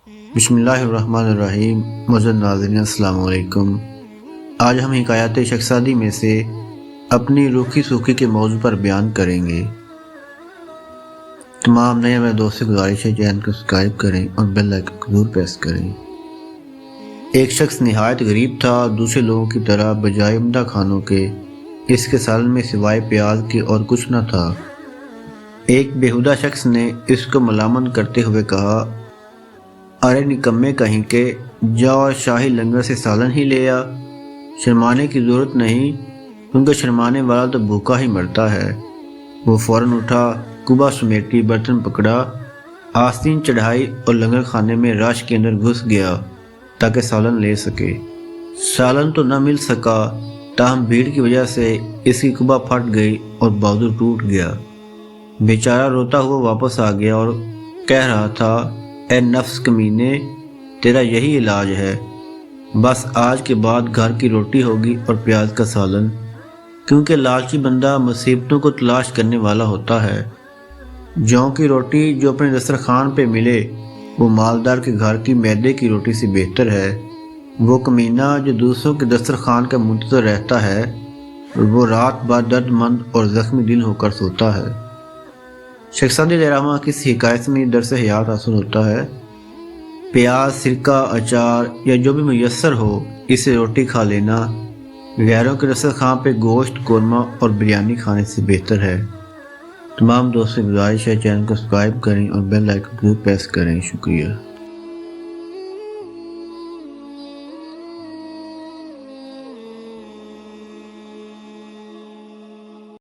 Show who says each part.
Speaker 1: بسم اللہ الرحمن الرحیم۔ معزز ناظرین السلام علیکم۔ آج ہم حکایات شخصادی میں سے اپنی روکھی سوکھی کے موضوع پر بیان کریں گے۔ تمام نئے میرے دوست سے گزارش ہے چینل کو سبسکرائب کریں اور بیل آئکن کو ضرور پریس کریں۔ ایک شخص نہایت غریب تھا، دوسرے لوگوں کی طرح بجائے عمدہ کھانوں کے اس کے سالن میں سوائے پیاز کے اور کچھ نہ تھا۔ ایک بیہودہ شخص نے اس کو ملامت کرتے ہوئے کہا، ارے نکمے کہیں کے، جاؤ شاہی لنگر سے سالن ہی لے آ، شرمانے کی ضرورت نہیں، کیونکہ شرمانے والا تو بھوکا ہی مرتا ہے۔ وہ فوراً اٹھا، کبا سمیٹی، برتن پکڑا، آستین چڑھائی اور لنگر خانے میں رش کے اندر گھس گیا تاکہ سالن لے سکے۔ سالن تو نہ مل سکا، تاہم بھیڑ کی وجہ سے اس کی کبا پھٹ گئی اور بازو ٹوٹ گیا۔ بیچارہ روتا ہوا واپس آ گیا اور کہہ رہا تھا، اے نفس کمینے، تیرا یہی علاج ہے، بس آج کے بعد گھر کی روٹی ہوگی اور پیاز کا سالن، کیونکہ لالچی بندہ مصیبتوں کو تلاش کرنے والا ہوتا ہے۔ جوں کی روٹی جو اپنے دسترخوان پہ ملے وہ مالدار کے گھر کی میدے کی روٹی سے بہتر ہے۔ وہ کمینہ جو دوسروں کے دسترخوان کا منتظر رہتا ہے وہ رات بھر درد مند اور زخمی دل ہو کر سوتا ہے۔ شخصادی ڈرامہ کس حکایت میں درس حیات حاصل ہوتا ہے۔ پیاز، سرکہ، اچار یا جو بھی میسر ہو اسے روٹی کھا لینا غیروں کے دسترخوان پہ گوشت، قورمہ اور بریانی کھانے سے بہتر ہے۔ تمام دوستوں سے گزارش ہے چینل کو سبسکرائب کریں اور بیل آئکن کو پریس کریں۔ شکریہ۔